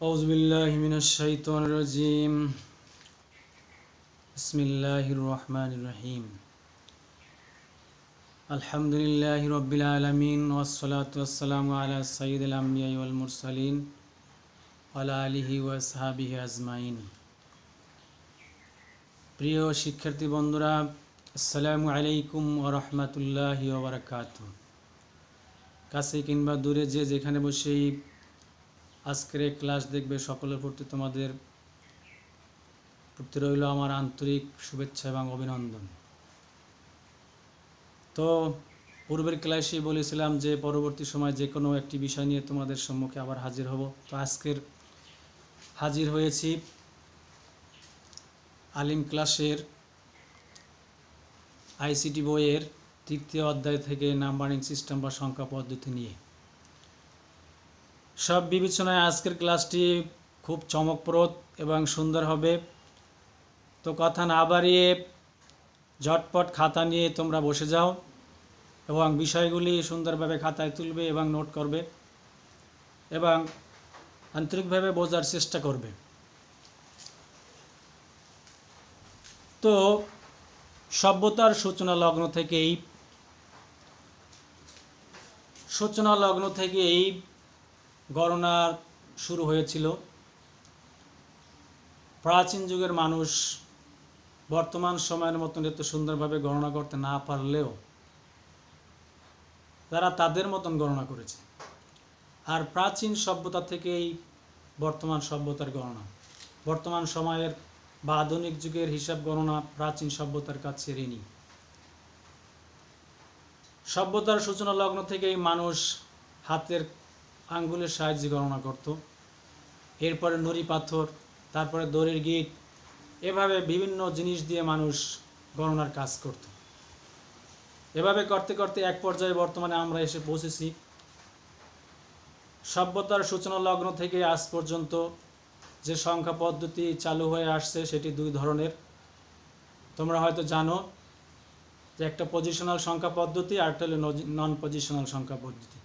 औज़ुबिल्लाहिमिनश्शैतानिर्रजीम बिस्मिल्लाहिर्रहमानिर्रहीम अल्हम्दुलिल्लाहि रब्बिल आलमीन वस्सलातु वस्सलामु अला सय्यिदिल अंबिया'i वल मुरसलीन व अला आलिहि व असहाबिहि आजमाइन। प्रिय शिक्षार्थी बंधुरा, अस्सलामु आलैकुम व रहमतुल्लाहि व बाराकातुहु। কাছে কিংবা দূরে যে যেখানে বসেই আজকের এই ক্লাস দেখবে, সকলের প্রতি তোমাদের প্রতি রইল আমার আন্তরিক শুভেচ্ছা এবং অভিনন্দন। তো পূর্বের ক্লাসে বলেছিলাম যে পরবর্তী সময় যে কোনো একটি বিষয় নিয়ে তোমাদের সম্মুখে আবার হাজির হব। তো আজকের হাজির হয়েছি আলিম ক্লাসের আইসিটি বইয়ের তৃতীয় অধ্যায় থেকে নাম্বারিং সিস্টেম বা সংখ্যা পদ্ধতি নিয়ে। সব বিবেচনায় আজকের ক্লাসটি খুব চমকপ্রদ এবং সুন্দর হবে। তো কথা না বাড়িয়ে ঝটপট খাতা নিয়ে তোমরা বসে যাও এবং বিষয়গুলি সুন্দরভাবে খাতায় তুলবে এবং নোট করবে এবং আন্তরিকভাবে বোঝার চেষ্টা করবে। তো সভ্যতার সূচনা লগ্ন থেকেই গণনা শুরু হয়েছিল। প্রাচীন যুগের মানুষ বর্তমান সময়ের মতন এত সুন্দরভাবে গণনা করতে না পারলেও তারা তাদের মতন গণনা করেছে। আর প্রাচীন সভ্যতা থেকেই বর্তমান সভ্যতার গণনা, বর্তমান সময়ের বা আধুনিক যুগের হিসাব গণনা প্রাচীন সভ্যতার কাছে ঋণী। সভ্যতার সূচনা লগ্ন থেকেই মানুষ হাতের আঙ্গুলের সাহায্যে গণনা করত। এরপরে নুড়ি পাথর, তারপরে দড়ির গিট, এভাবে বিভিন্ন জিনিস দিয়ে মানুষ গণনার কাজ করত। এভাবে করতে করতে এক পর্যায়ে বর্তমানে আমরা এসে পৌঁছেছি। সভ্যতার সূচনা লগ্ন থেকে আজ পর্যন্ত যে সংখ্যা পদ্ধতি চালু হয়ে আসছে সেটি দুই ধরনের। তোমরা হয়তো জানো যে একটা পজিশনাল সংখ্যা পদ্ধতি আর একটা হলো নন পজিশনাল সংখ্যা পদ্ধতি।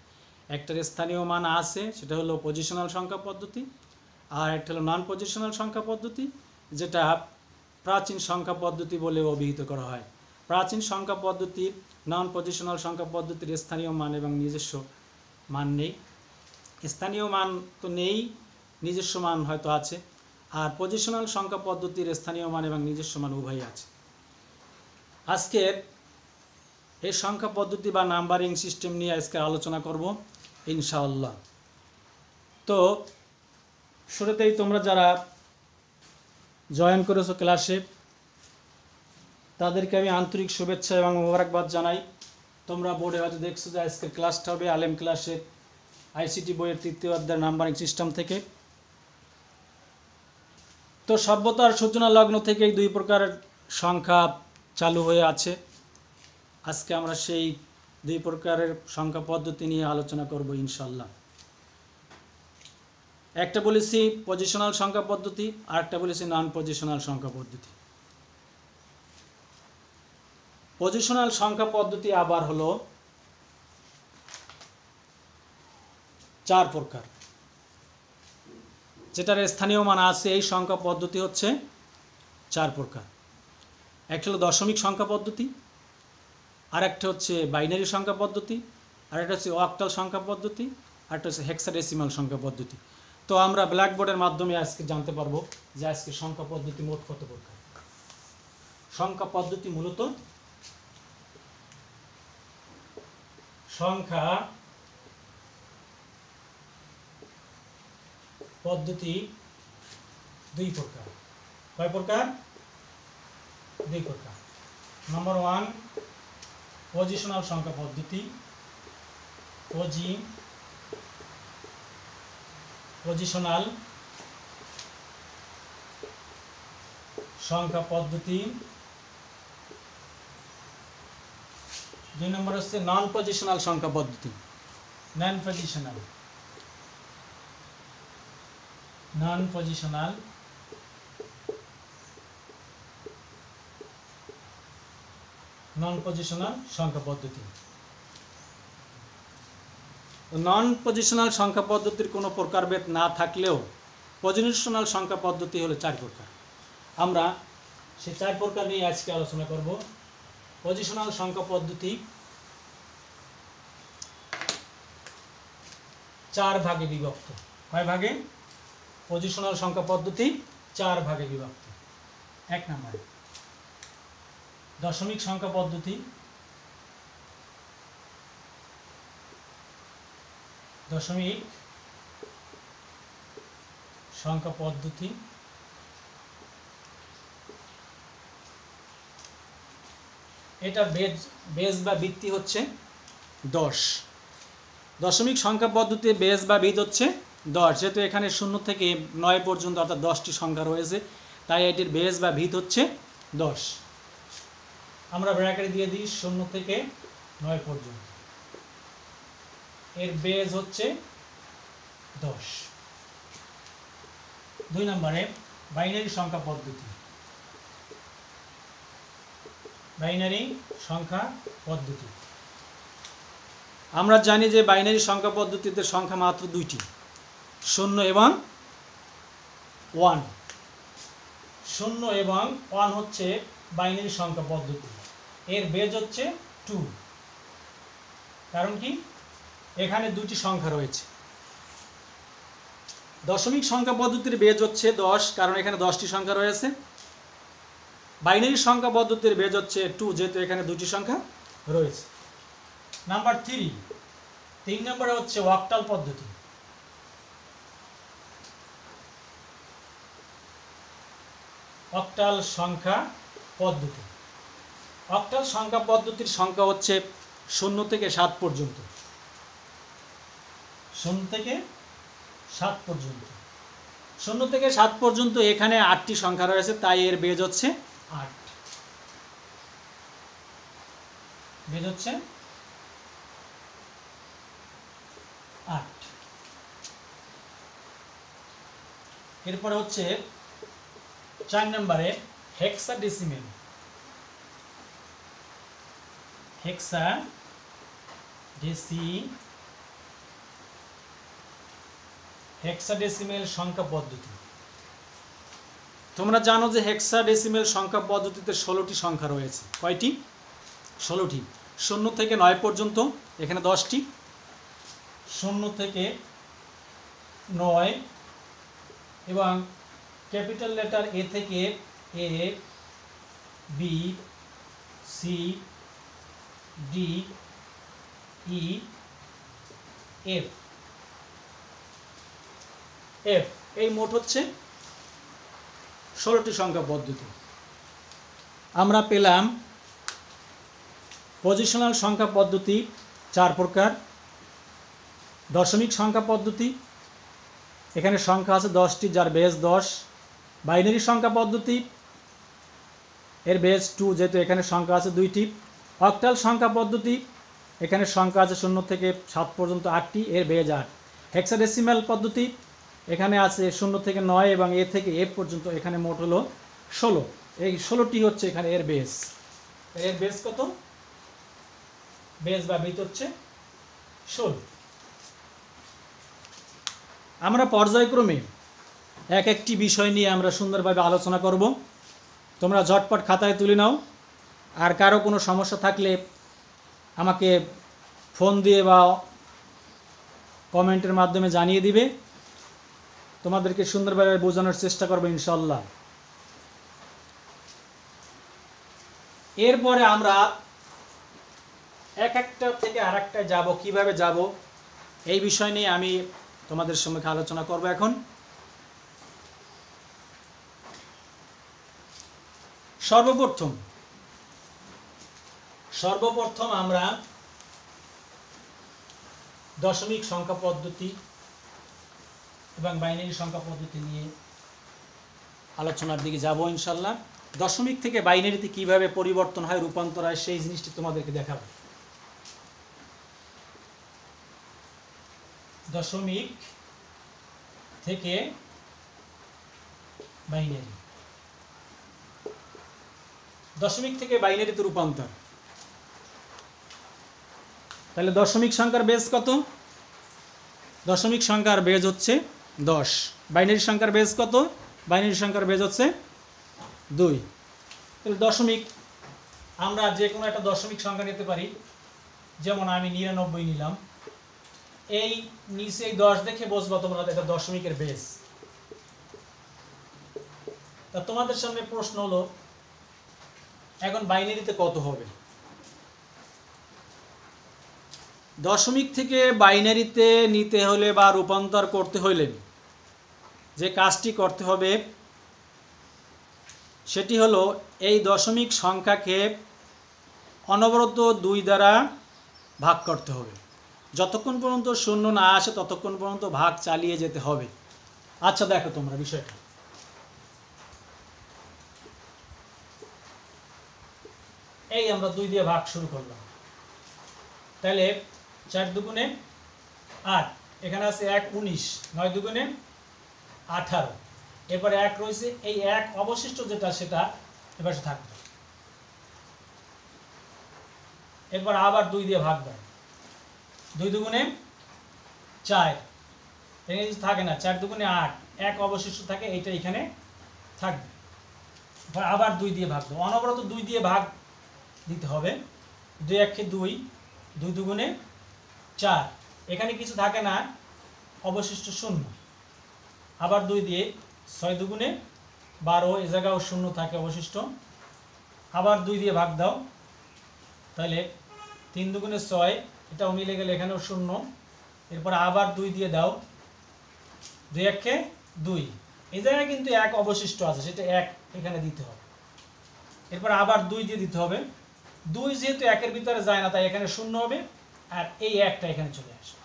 একটার স্থানীয় মান আছে, সেটা হলো পজিশনাল সংখ্যা পদ্ধতি, আর একটা হলো নন পজিশনাল সংখ্যা পদ্ধতি, যেটা প্রাচীন সংখ্যা পদ্ধতি বলে অভিহিত করা হয়। প্রাচীন সংখ্যা পদ্ধতি নন পজিশনাল সংখ্যা পদ্ধতির স্থানীয় মান এবং নিজস্ব মান নেই। স্থানীয় মান তো নেই, নিজস্ব মান হয়তো আছে। আর পজিশনাল সংখ্যা পদ্ধতির স্থানীয় মান এবং নিজস্ব মান উভয়ই আছে। আজকে এই সংখ্যা পদ্ধতি বা নাম্বারিং সিস্টেম নিয়ে আজকে আলোচনা করব ইনশাআল্লাহ। তো শুরুতেই তোমরা যারা জয়েন করেছো ক্লাসে, তাদেরকে আমি আন্তরিক শুভেচ্ছা এবং মোবারকবাদ জানাই। তোমরা বোর্ডে হয়তো দেখছো যে আজকের ক্লাসটা হবে আলেম ক্লাসে আইসিটি বইয়ের তৃতীয় অধ্যায়ের নাম্বারিং সিস্টেম থেকে। তো সভ্যতার সূচনা লগ্ন থেকেই দুই প্রকারের সংখ্যা চালু হয়ে আছে। আজকে আমরা সেই দুই প্রকারের সংখ্যা পদ্ধতি নিয়ে আলোচনা করব ইনশাআল্লাহ। একটা বলেছি পজিশনাল সংখ্যা পদ্ধতি, আর একটা বলেছি নন পজিশনাল সংখ্যা পদ্ধতি। পজিশনাল সংখ্যা পদ্ধতি আবার হলো 4 প্রকার। যেটার স্থানীয় মান আছে এই সংখ্যা পদ্ধতি হচ্ছে 4 প্রকার। একটা হলো দশমিক সংখ্যা পদ্ধতি, আর একটা হচ্ছে বাইনারি সংখ্যা পদ্ধতি, আর একটা হচ্ছে অক্টাল সংখ্যা পদ্ধতি, আর একটা হচ্ছে হেক্সাডেসিমাল সংখ্যা পদ্ধতি। তো আমরা ব্ল্যাকবোর্ডের মাধ্যমে আজকে জানতে পারবো যে আজকে সংখ্যা পদ্ধতি মোট কত প্রকার। সংখ্যা পদ্ধতি মূলত সংখ্যা পদ্ধতি 2 প্রকার। কয় প্রকার? 2 প্রকার। নম্বর 1 পজিশনাল সংখ্যা পদ্ধতি, পজিশনাল সংখ্যা পদ্ধতি। 2 নম্বর হচ্ছে নন পজিশনাল সংখ্যা পদ্ধতি, নন পজিশনাল সংখ্যা পদ্ধতি। নন পজিশনাল সংখ্যা পদ্ধতির কোনো প্রকারভেদ না থাকলেও পজিশনাল সংখ্যা পদ্ধতি হলো 4 প্রকার। আমরা সেই 4 প্রকার নিয়ে আজকে আলোচনা করব। পজিশনাল সংখ্যা পদ্ধতি 4 ভাগে বিভক্ত। কয় ভাগে? পজিশনাল সংখ্যা পদ্ধতি 4 ভাগে বিভক্ত। 1 নম্বরে দশমিক সংখ্যা পদ্ধতি, দশমিক সংখ্যা পদ্ধতি এটা বেজ বা ভিত্তি হচ্ছে 10। দশমিক সংখ্যা পদ্ধতির বেজ বা ভিত হচ্ছে 10। যেহেতু এখানে 0 থেকে 9 পর্যন্ত অর্থাৎ 10টি সংখ্যা রয়েছে, তাই এটির বেজ বা ভিত হচ্ছে 10। আমরা ব্র্যাকেটে দিয়ে দিই 0 থেকে 9 পর্যন্ত, এর বেজ হচ্ছে 10। 2 নম্বরে বাইনারি সংখ্যা পদ্ধতি। বাইনারি সংখ্যা পদ্ধতি আমরা জানি যে বাইনারি সংখ্যা পদ্ধতিতে সংখ্যা মাত্র 2টি, 0 এবং 1। 0 এবং 1 হচ্ছে বাইনারি সংখ্যা পদ্ধতি, এর বেজ হচ্ছে 2। কারণ কি? এখানে 2টি সংখ্যা রয়েছে। দশমিক সংখ্যা পদ্ধতির বেজ হচ্ছে 10, কারণ এখানে 10টি সংখ্যা রয়েছে। বাইনারি সংখ্যা পদ্ধতির বেজ হচ্ছে 2, যেহেতু এখানে 2টি সংখ্যা রয়েছে। নাম্বার 3 নম্বরে হচ্ছে অক্টাল পদ্ধতি। অক্টাল সংখ্যা পদ্ধতি। অক্টাল সংখ্যা পদ্ধতির সংখ্যা হচ্ছে 0 থেকে 7 পর্যন্ত। 0 থেকে 7 পর্যন্ত। 0 থেকে 7 পর্যন্ত এখানে 8টি সংখ্যা রয়েছে, তাই এর বেজ হচ্ছে 8। বেজ হচ্ছে 8। এরপরে হচ্ছে 4 নম্বরে হেক্সাডেসিমেল। হেক্সাডেসিমেল সংখ্যা পদ্ধতি। তোমরা জানো যে হেক্সাডেসিমেল সংখ্যা পদ্ধতিতে 16টি সংখ্যা রয়েছে। কয়টি? 16টি। 0 থেকে 9 পর্যন্ত এখানে 10টি। 0 থেকে 9 এবং ক্যাপিটাল লেটার এ থেকে এ, বি, সি, ডি, ই, এফ। এই মোট হচ্ছে 16টি সংখ্যা পদ্ধতি। আমরা পেলাম পজিশনাল সংখ্যা পদ্ধতি 4 প্রকার। দশমিক সংখ্যা পদ্ধতি, এখানে সংখ্যা আছে 10টি, যার বেজ 10। বাইনারি সংখ্যা পদ্ধতি, এর বেজ 2, যেহেতু এখানে সংখ্যা আছে 2টি। অক্টাল সংখ্যা পদ্ধতি, এখানে সংখ্যা আছে 0 থেকে 7 পর্যন্ত 8টি, এর বেজ 8। হেক্সাডেসিমাল পদ্ধতি, এখানে আছে 0 থেকে 9 এবং এ থেকে এফ পর্যন্ত, এখানে মোট হলো 16। এই 16টি হচ্ছে এখানে এর বেজ। এর বেজ কত? বেজ বা ভিত হচ্ছে 16। আমরা পর্যায়ক্রমে এক একটি বিষয় নিয়ে আমরা সুন্দরভাবে আলোচনা করব। তোমরা ঝটপট খাতায় তুলে নাও। আর কারো কোনো সমস্যা থাকলে আমাকে ফোন দিয়ে বা কমেন্টের মাধ্যমে জানিয়ে দিবে। তোমাদেরকে সুন্দরভাবে বোঝানোর চেষ্টা করবো ইনশাল্লাহ। এরপরে আমরা এক একটা থেকে আর একটা যাব, কীভাবে যাব এই বিষয় নিয়ে আমি তোমাদের সঙ্গে আলোচনা করব। এখন সর্বপ্রথম আমরা দশমিক সংখ্যা পদ্ধতি এবং বাইনারি সংখ্যা পদ্ধতি নিয়ে আলোচনার দিকে যাব ইনশাল্লাহ। দশমিক থেকে বাইনারিতে কিভাবে পরিবর্তন হয়, রূপান্তর হয়, সেই জিনিসটি তোমাদেরকে দেখাবো। দশমিক থেকে বাইনারি, দশমিক থেকে বাইনারিতে রূপান্তর। তাহলে দশমিক সংখ্যার বেজ কত? দশমিক সংখ্যার বেজ হচ্ছে 10। বাইনারি সংখ্যার বেজ কত? বাইনারি সংখ্যার বেজ হচ্ছে 2। তাহলে দশমিক, আমরা যে কোনো একটা দশমিক সংখ্যা নিতে পারি। যেমন আমি 99 নিলাম, এই নিচে এই 10 দেখে বুঝবো তোমরা এটা দশমিকের বেজ। তা তোমাদের সামনে প্রশ্ন হলো, এখন বাইনারিতে কত হবে? দশমিক থেকে বাইনারিতে নিতে হলে বা রূপান্তর করতে হলে যে কাজটি করতে হবে সেটি হলো এই দশমিক সংখ্যাকে অনবরত 2 দ্বারা ভাগ করতে হবে। যতক্ষণ পর্যন্ত শূন্য না আসে ততক্ষণ পর্যন্ত ভাগ চালিয়ে যেতে হবে। আচ্ছা দেখো তোমরা বিষয়টা, এই আমরা 2 দিয়ে ভাগ শুরু করলাম। তাহলে 4 দুগুণে 8, এখানে আছে 1 19, 9 দুগুণে 18, এরপরে 1 রয়েছে, এই 1 অবশিষ্ট যেটা সেটা এবার থাকবে। এরপর আবার 2 দিয়ে ভাগ দেয়, 2 দুগুণে 4, এখানে কিছু থাকে না, 4 দুগুণে 8, 1 অবশিষ্ট থাকে, এইটা এখানে থাকবে। এবার আবার 2 দিয়ে ভাগ দেবো, অনবরত 2 দিয়ে ভাগ দিতে হবে। 2 1 2, 2 দুগুণে 4, এখানে কিছু থাকে না, অবশিষ্ট 0। আবার 2 দিয়ে 6 দুগুণে 12, এ জায়গাও 0 থাকে অবশিষ্ট। আবার 2 দিয়ে ভাগ দাও, তাহলে 3 দুগুণে 6, এটাও মিলে গেলে এখানেও 0। এরপর আবার 2 দিয়ে দাও, 2 1 2, এই জায়গায় কিন্তু 1 অবশিষ্ট আছে, সেটা 1 এখানে দিতে হবে। এরপর আবার 2 দিয়ে দিতে হবে, 2 যেহেতু 1-এর ভিতরে যায় না তাই এখানে 0 হবে, আর এই 1টা এখানে চলে আসবে।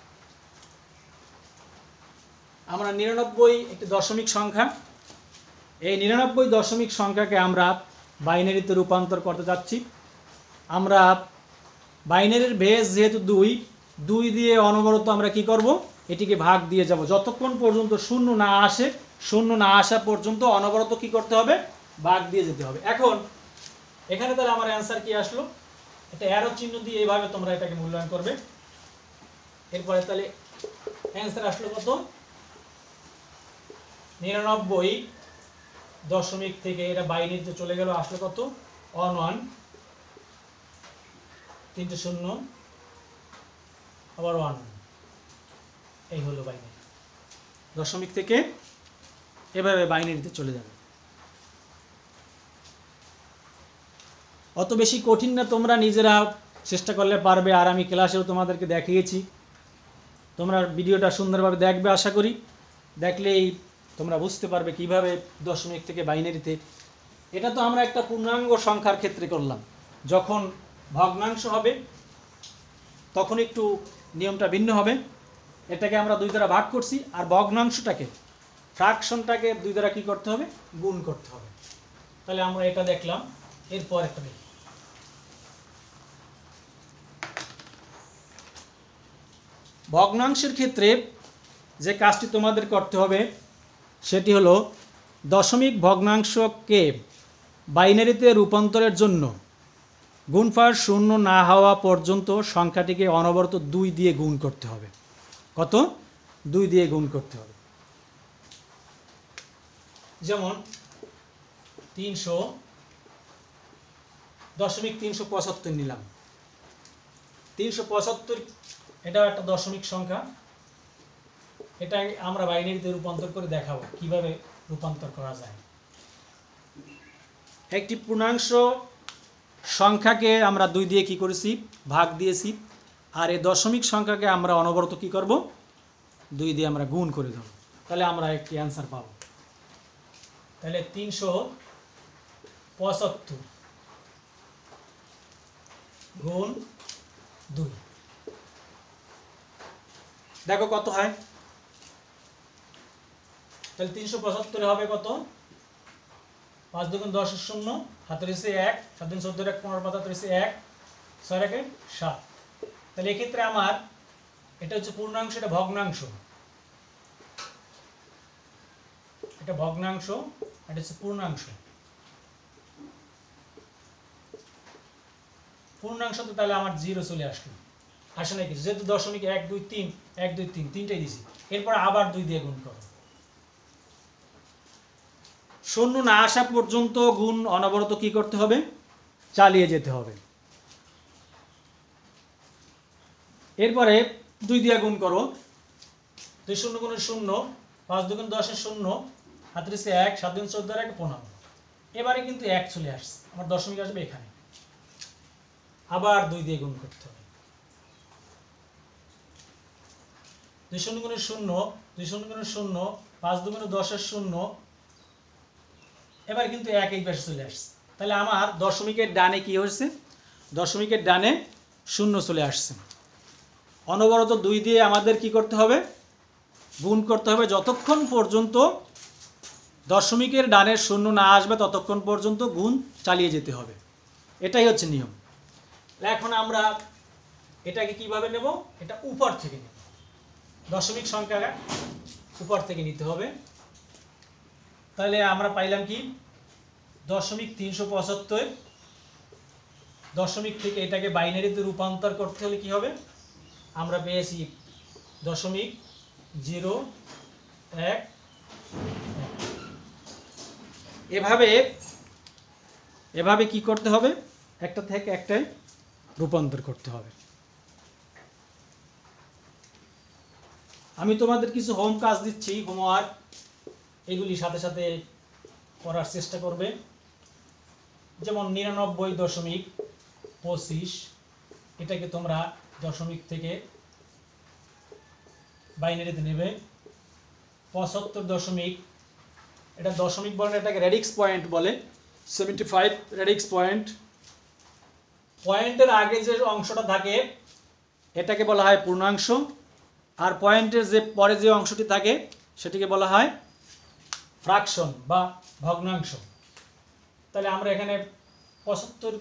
আমরা 99 একটি দশমিক সংখ্যা, এই 99 দশমিক সংখ্যাকে আমরা বাইনারিতে রূপান্তর করতে যাচ্ছি। আমরা বাইনারির বেজ যেহেতু 2 দিয়ে অনবরত আমরা কি করব, এটিকে ভাগ দিয়ে যাব যতক্ষণ পর্যন্ত শূন্য না আসে। শূন্য না আসা পর্যন্ত অনবরত কি করতে হবে, ভাগ দিয়ে যেতে হবে। এখন এখানে তাহলে আমার অ্যান্সার কি আসলো, এটা অ্যারো চিহ্ন দিয়ে এইভাবে তোমরা এটাকে মূল্যায়ন করবে। এরপরে তাহলে অ্যান্সার আসলো কত, 99 দশমিক থেকে এটা বাইনারিতে চলে গেল, আসলো কত 1 1, 3টে 0, আবার 1, এই হলো বাইনারি। দশমিক থেকে এভাবে বাইনারিতে চলে যাবে। অত বেশি কঠিন না, তোমরা নিজেরা চেষ্টা করলে পারবে। আর আমি ক্লাসেও তোমাদেরকে দেখিয়েছি, তোমরা ভিডিওটা সুন্দরভাবে দেখবে আশা করি। দেখলেই তোমরা বুঝতে পারবে কিভাবে দশমিক থেকে বাইনারিতে। এটা তো আমরা একটা পূর্ণাঙ্গ সংখ্যার ক্ষেত্রে করলাম, যখন ভগ্নাংশ হবে তখন একটু নিয়মটা ভিন্ন হবে। এটাকে আমরা 2 দ্বারা ভাগ করছি, আর ভগ্নাংশটাকে, ফ্র্যাকশনটাকে 2 দ্বারা কি করতে হবে, গুণ করতে হবে। তাহলে আমরা এটা দেখলাম। এরপর একটা দেখি, ভগ্নাংশের ক্ষেত্রে যে কাজটি তোমাদের করতে হবে সেটি হলো দশমিক ভগ্নাংশকে বাইনারিতে রূপান্তরের জন্য গুণফল 0 না হওয়া পর্যন্ত সংখ্যাটিকে অনবরত 2 দিয়ে গুণ করতে হবে। কত? 2 দিয়ে গুণ করতে হবে। যেমন 375 নিলাম, 375 এটাও একটা দশমিক সংখ্যা। এটা আমরা বাইনারিতে রূপান্তর করে দেখাবো কিভাবে রূপান্তর করা যায়। একটি পূর্ণাংশ সংখ্যাকে আমরা 2 দিয়ে কি করেছি, ভাগ দিয়েছি, আর এই দশমিক সংখ্যাকে আমরা অনবরত কি করব, 2 দিয়ে আমরা গুণ করে দেব। তাহলে আমরা একটি অ্যান্সার পাবো। তাহলে 375 গুণ 2, দেখো কত হয়। তাহলে 375 হবে কত, 5 দুগুণ 10 0, হাতের এসে 1, 7 দিন 14 1 15 হাতের এসে 1, 6 1 7। তাহলে এক্ষেত্রে আমার এটা হচ্ছে পূর্ণাংশ, এটা ভগ্নাংশ, এটা ভগ্নাংশ, এটা হচ্ছে পূর্ণাংশ। পূর্ণাংশতে তাহলে আমার 0 চলে আসলো, আসে না কিছু, যেহেতু দশমিক 1 2 3 1 2 3 তিনটাই দিছি। এরপর আবার 2 দিয়ে গুণ করো, শূন্য না আসা পর্যন্ত গুণ অনবরত কি করতে হবে, চালিয়ে যেতে হবে। এরপরে 2 দিয়ে গুণ করো, 2 শূন্য গুণে 0, 5 2 10 শূন্য, হাতের 1, 7 2 14 1 15। এবারে কিন্তু 1 চলে আসছে, আমার দশমিক আসবে এখানে, আবার 2 দিয়ে গুণ করতে হবে। 2 শূন্য গুণে 0, 2 শূন্য গুণে 0, 5 2 10 শূন্য, এবার কিন্তু 1 এই পাশে চলে আসছে। তাহলে আমার দশমিকের ডানে কি হয়েছে, দশমিকের ডানে 0 চলে আসছে। অনবরত 2 দিয়ে আমাদের কি করতে হবে, গুণ করতে হবে, যতক্ষণ পর্যন্ত দশমিকের ডানে 0 না আসবে ততক্ষণ পর্যন্ত গুণ চালিয়ে যেতে হবে। এটাই হচ্ছে নিয়ম। এখন আমরা এটাকে কিভাবে নেব, এটা উপর থেকে নেব, দশমিক সংখ্যা উপর থেকে নিতে হবে। তাহলে আমরা পাইলাম কি, দশমিক 375। দশমিক থেকে এটাকে বাইনারিতে রূপান্তর করতে হলে কি হবে, আমরা পেয়েছি 0.01। এভাবে কি করতে হবে, একটা থেকে একটাই রূপান্তর করতে হবে। আমি তোমাদের কিছু হোম কাজ দিচ্ছি, হোমওয়ার্ক, এগুলি সাথে সাথে করার চেষ্টা করবে। যেমন 99.25, এটাকে তোমরা দশমিক থেকে বাইনারিতে নেবে। 75 এটা দশমিক বর্ণের, এটাকে রেডিক্স পয়েন্ট বলে, 75 রেডিক্স পয়েন্ট। পয়েন্টের আগে যে অংশটা থাকে এটাকে বলা হয় পূর্ণাংশ, আর পয়েন্টের যে পরে যে অংশটি থাকে সেটিকে বলা হয় ফ্র্যাকশন বা ভগ্নাংশ। তাহলে আমরা এখানে 75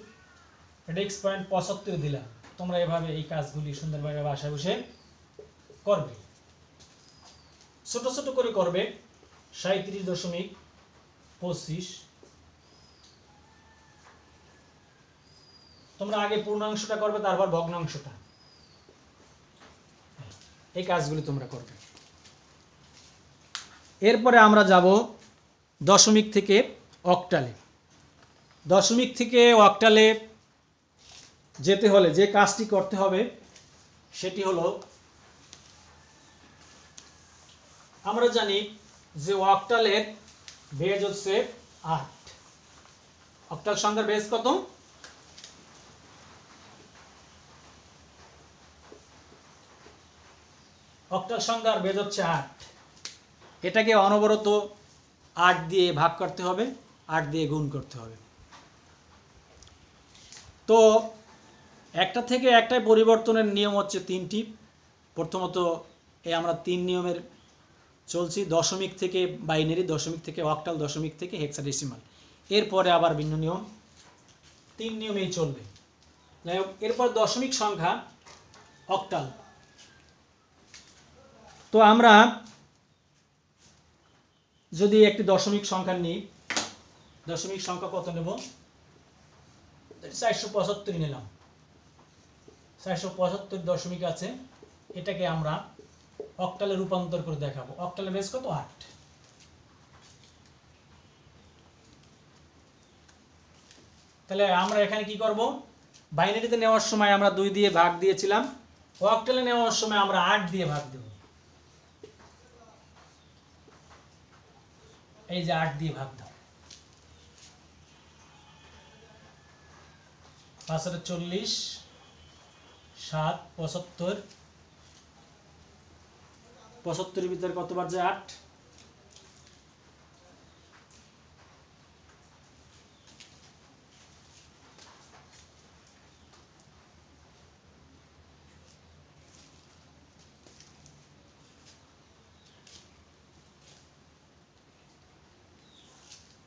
রেডিক্স পয়েন্ট 75 দিলাম। তোমরা এভাবে এই কাজগুলি সুন্দরভাবে বাসায় বসে করবে, ছোট ছোট করে করবে। 37.25, তোমরা আগে পূর্ণাংশটা করবে, তারপর ভগ্নাংশটা। এই কাজগুলি তোমরা করবে। এরপরে আমরা যাব দশমিক থেকে অক্টালে। দশমিক থেকে অক্টালে যেতে হলে যে কাজটি করতে হবে সেটি হলো, আমরা জানি যে অক্টালের বেজ হচ্ছে 8। অক্টাল সংখ্যার বেজ কত, অক্টাল সংখ্যার বেজ হচ্ছে 8। এটাকে অনবরত 8 দিয়ে ভাগ করতে হবে, 8 দিয়ে গুণ করতে হবে। তো একটা থেকে একটাই পরিবর্তনের নিয়ম হচ্ছে 3টি। প্রথমত আমরা 3 নিয়মের চলছি, দশমিক থেকে বাইনারি, দশমিক থেকে অক্টাল, দশমিক থেকে হেক্সাডেসিমাল। এরপরে আবার ভিন্ন নিয়ম, 3 নিয়মেই চলবে। যাই হোক, এরপর দশমিক সংখ্যা অক্টাল। তো আমরা যদি একটি দশমিক সংখ্যা নিই, দশমিক সংখ্যা কত নেব, 475 নিলাম। 475 দশমিক আছে, এটাকে আমরা অক্টালে রূপান্তর করে দেখাবো। অক্টালের বেস কত, 8। তাহলে আমরা এখানে কি করব, বাইনারিতে নেওয়ার সময় আমরা 2 দিয়ে ভাগ দিয়েছিলাম, অক্টালে নেওয়ার সময় আমরা 8 দিয়ে ভাগ দেব। এই যে 8 দিয়ে ভাগ দাও, 5 × 40, 7, 75, 75 ভিতরে কতবার যায়, 8।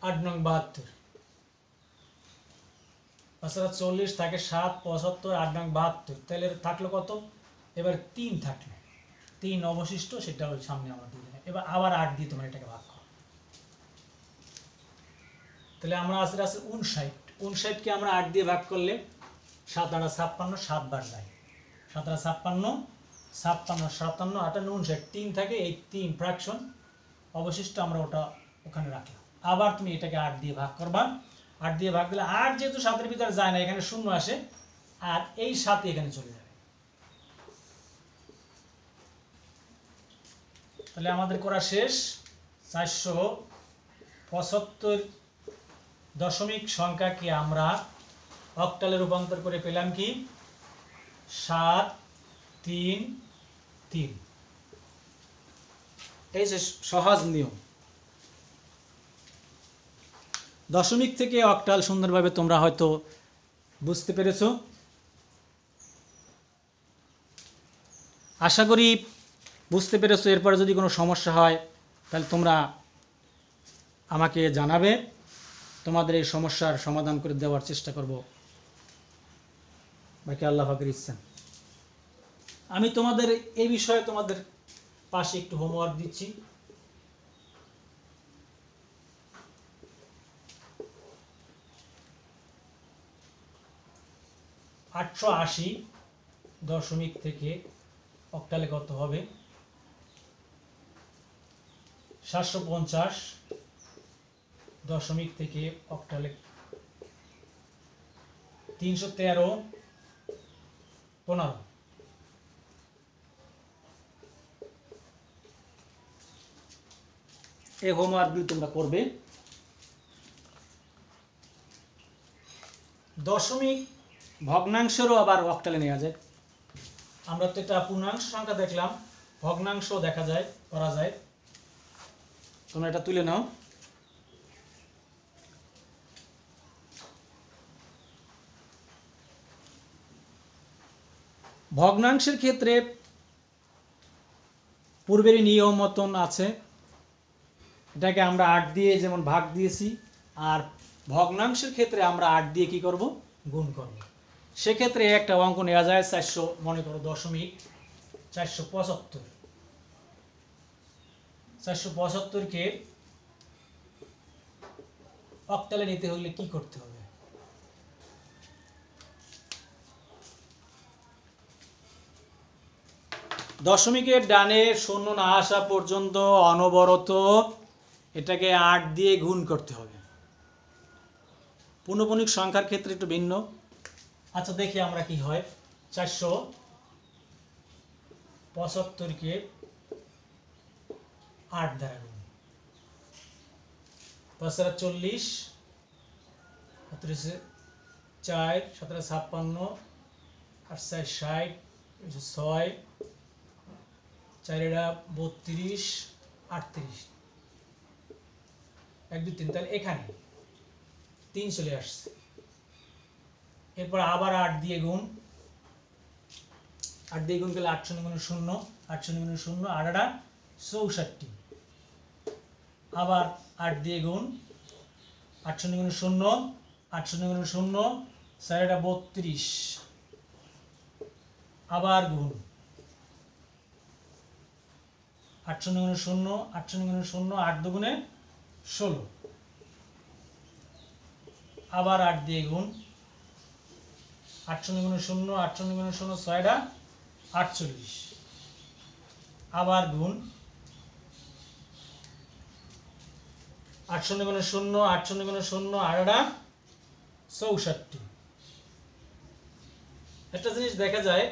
आठ नং 72, 40 থাকে 7, 75, 8 নং 72, তাহলে থাকলো কত, এবার 3 থাকলো, 3 অবশিষ্ট, সেটা ওই সামনে আমরা দিয়ে দিলাম। এবার আবার 8 দিয়ে তোমরা এটাকে ভাগ করো। তাহলে আমরা আসলে 59, 59 কে আমরা 8 দিয়ে ভাগ করলে 7 8 56, 7 বার যায়, 7 8 56, 56, 57, 58, 59, 3 থাকে, এই 3 ফ্র্যাকশন অবশিষ্ট, আমরা ওটা ওখানে রাখলাম। আবার তুমি এটাকে 8 দিয়ে ভাগ করবা, 8 দিয়ে ভাগ দিলে 8 যেহেতু 7-এর ভিতরে যায় না, এখানে 0 আসে, আর এই 7 এখানে চলে যাবে। তাহলে আমাদের করা শেষ। 475 দশমিক সংখ্যাকে আমরা অক্টালে রূপান্তর করে পেলাম কি 733। এই যে সহজ নিয়ম। দশমিক থেকে অক্টাল সুন্দরভাবে তোমরা হয়তো বুঝতে পেরেছো। আশা করি বুঝতে পেরেছো। এরপরে যদি কোনো সমস্যা হয় তাহলে তোমরা আমাকে জানাবে, তোমাদের এই সমস্যার সমাধান করে দেওয়ার চেষ্টা করব। বাকি আল্লাহ পাকের ইচ্ছা। আমি তোমাদের এই বিষয়ে তোমাদের পাশে একটু হোমওয়ার্ক দিচ্ছি। $880 দশমিক থেকে অক্টালে কত হবে? 750 দশমিক থেকে অক্টালে 313.15। এই হোমওয়ার্কগুলি তোমরা করবে। দশমিক ভগ্নাংশেরও আবার অক্টালে নেওয়া যায়। আমরা তো এটা পূর্ণাংশ সংখ্যা দেখলাম, ভগ্নাংশ দেখা যায়, করা যায়। তোমরা এটা তুলে নাও। ভগ্নাংশের ক্ষেত্রে পূর্বেরই নিয়ম মতন আছে। এটাকে আমরা 8 দিয়ে যেমন ভাগ দিয়েছি, আর ভগ্নাংশের ক্ষেত্রে আমরা 8 দিয়ে কি করব? গুণ করব। সেক্ষেত্রে একটা অঙ্ক নেওয়া যায় 400, মনে করো দশমিক 475। 475কে অক্টালে নিতে হলে কি করতে হবে? দশমিকের ডানে শূন্য না আসা পর্যন্ত অনবরত এটাকে 8 দিয়ে গুণ করতে হবে। পূর্ণপণিক সংখ্যার ক্ষেত্রে একটু ভিন্ন। আচ্ছা দেখি আমরা কি হয়। 475কে 8 দ্বারা গুণ। 5 40, 4 7 56, 8 60, 6 4 32, 38, 1 2 3। তাহলে এখানে 3 চলে আসছে। এরপর আবার 8 দিয়ে গুণ। 8 দিয়ে গুণ করলে 8 0 গুণ 0, 8 0 গুণ 0, 8 64। আবার 8 দিয়ে গুণ, 8 0 গুণ 0, 8 0 গুণ 0, 4 32। আবার গুণ, 8 0 গুণ 0, 8 0 গুণ 0, 8 দুগুণে 16। আবার 8 দিয়ে গুণ, 8 0 গুণ 0, 8 0 গুণ 0, 6 48। আবার গুণ, 8 0 গুণ 0, 8 0 গুণ 0, 8 64। একটা জিনিস দেখা যায়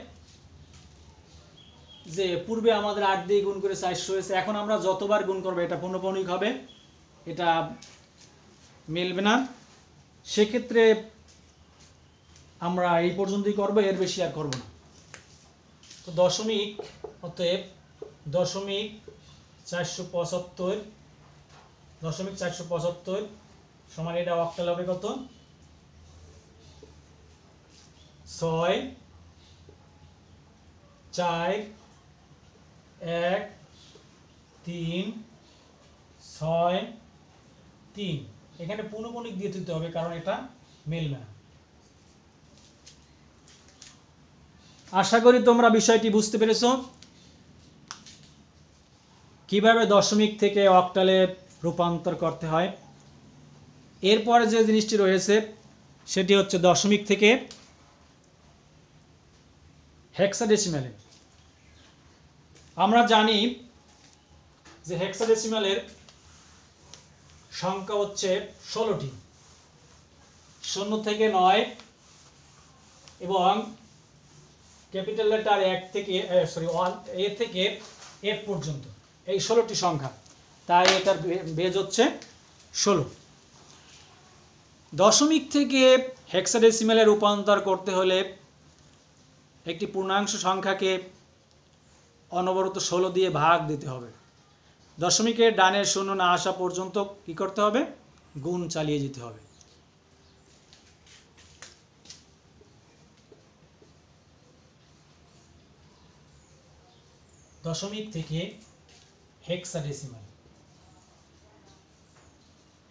যে পূর্বে আমাদের 8 দিয়ে গুণ করে 400 হয়েছে, এখন আমরা যতবার গুণ করবো এটা পূর্ণপণিক হবে, এটা মিলবে না। সেক্ষেত্রে আমরা এই পর্যন্তই করব, এর বেশি আর করব না। তো দশমিক, অতএব দশমিক 475 সমান এটা অক্টাল হবে কত? 6 4 1 3 6 3। এখানে পূর্ণপণিক দিয়ে দিতে হবে কারণ এটা মিলবে না। আশা করি তোমরা বিষয়টি বুঝতে পেরেছো, কিভাবে দশমিক থেকে অক্টালে রূপান্তর করতে হয়। এরপরে যে জিনিসটি রয়েছে সেটি হচ্ছে দশমিক থেকে হেক্সাডেসিমালে। আমরা জানি যে হেক্সাডেসিমালের সংখ্যা হচ্ছে 16টি, 0 থেকে 9 এবং ক্যাপিটাল লেটার 1 থেকে 1 এ থেকে F পর্যন্ত, এই 16টি সংখ্যা, তাই এটার বেজ হচ্ছে 16। দশমিক থেকে হেক্সাডেসিমেলে রূপান্তর করতে হলে একটি পূর্ণাংশ সংখ্যাকে অনবরত 16 দিয়ে ভাগ দিতে হবে। দশমিকের ডানের শূন্য না আসা পর্যন্ত কি করতে হবে? গুণ চালিয়ে যেতে হবে। দশমিক থেকে হেক্সাডেসিমেল,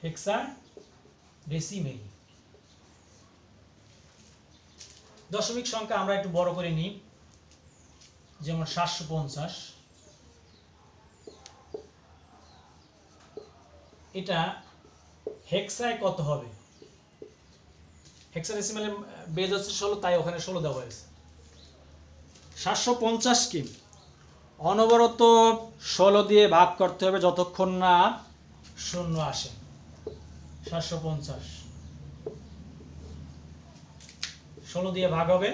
হেক্সাডেসিমেল দশমিক সংখ্যা আমরা একটু বড় করে নিই, যেমন 750। এটা হেক্সায় কত হবে? হেক্সাডেসিমেলে বেজ হচ্ছে 16, তাই ওখানে 16 দেওয়া হয়েছে। 750 কি অনবরত 16 দিয়ে ভাগ করতে হবে যতক্ষণ না শূন্য আসে। 750 16 দিয়ে ভাগ হবে,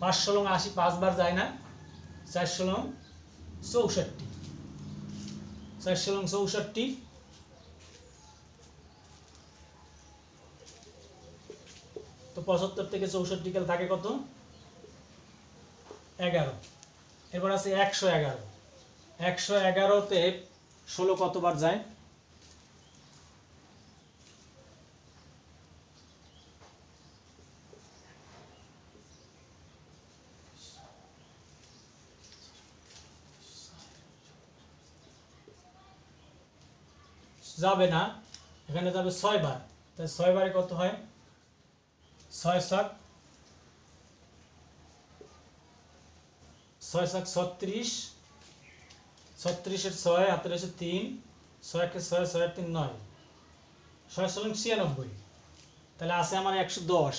5 ষোলং 80, 5 বার যায় না, 4 ষোলং 64, 4 ষোলং 64, তো 75 থেকে 64 গেলে থাকে কত? 11। এরপর আছে 111, 111তে 16 কতবার যায়? যাবে না, এখানে যাবে 6 বার, তাই 6 বারে কত হয়? 6 7 6 7 36, 36 এর 6 হাতে রয়েছে 3, 6 কে 6, 6 আর 3 9, 6 ষোলং 96, তাহলে আছে আমার 110,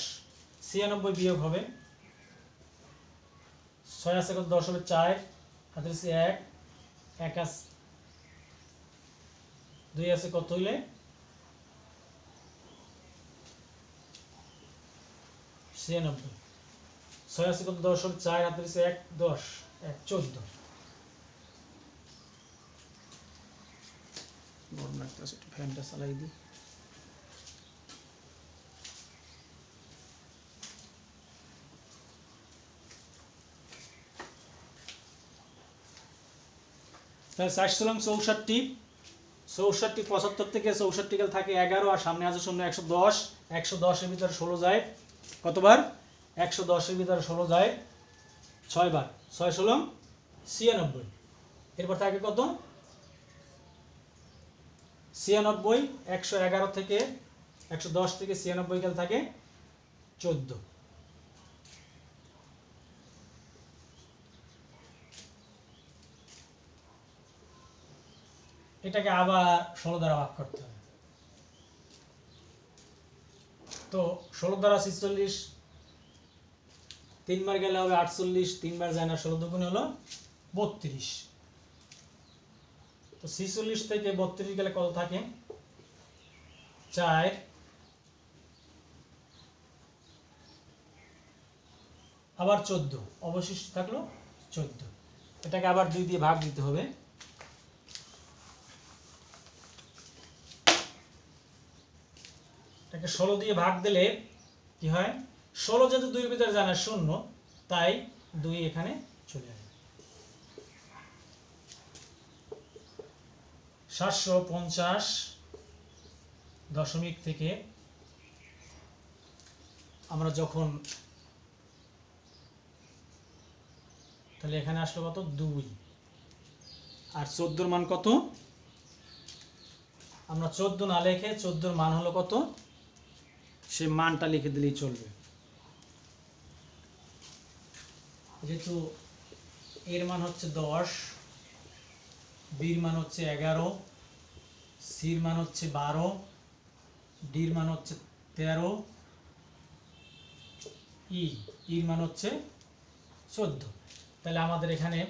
96 বিয়োগ হবে, 6 আছে কত? 10 হবে 4, হাতে রয়েছে 1, 1 আছে 2 আছে কত হইলে? 96, 6 আছে কত? 10 হবে 4, হাতে রয়েছে 1, 10, 1 14। গরম লাগতেছে, একটু ফ্যানটা চালাই দিই। তাহলে 4 ষোলং 64, 64 75 থেকে 64 গেলে থাকে 11, আর সামনে আছে শূন্য 110, 110 এর ভিতরে 16 যায় কতবার? 110 এর ভিতরে 16 যায় 6 বার, 6 ষোলং 96, এরপর থাকে কত? 96, 111 থেকে 110 থেকে 96 গেলে থাকে 14। এটাকে আবার 16 দ্বারা ভাগ করতে হবে, তো 16 দ্বারা 46, 3 বার গেলে হবে 48, 3 বার যায় না, 16 দুগুণ হলো 32, তো 46 থেকে 32 গেলে কত থাকে? 4, আবার 14, অবশিষ্ট থাকলো 14, এটাকে আবার 2 দিয়ে ভাগ দিতে হবে, এটাকে 16 দিয়ে ভাগ দিলে কি হয়? 16 যেহেতু 2 এর ভিতরে যায় না, 0, তাই 2 এখানে চলে আসবে। 750 দশমিক থেকে আমরা যখন, তাহলে এখানে আসলো কত? 2, আর 14 মান কত? আমরা 14 না লিখে 14 মান হলো কত, সে মানটা লিখে দিলেই চলবে। যেহেতু এর মান হচ্ছে 10, বির মান হচ্ছে 11, সির মান হচ্ছে 12, ডির মান হচ্ছে 13, ইর মান হচ্ছে 14, তাহলে আমাদের এখানে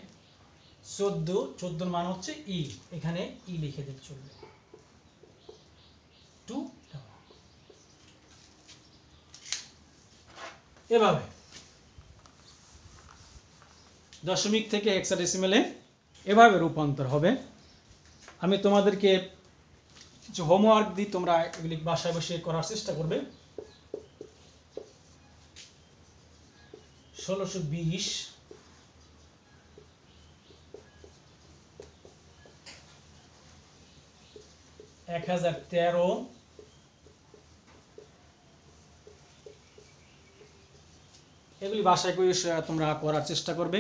14 মান হচ্ছে ই, এখানে ই লিখে দিলে চলবে। 2 এভাবে দশমিক থেকে হেক্সাডেসিমেলে এভাবে রূপান্তর হবে। আমি তোমাদেরকে কিছু হোমওয়ার্ক দিই, তোমরা এগুলি বাসায় বসে করার চেষ্টা করবে। 1620 1013 এগুলি বাসায় করে তোমরা করার চেষ্টা করবে।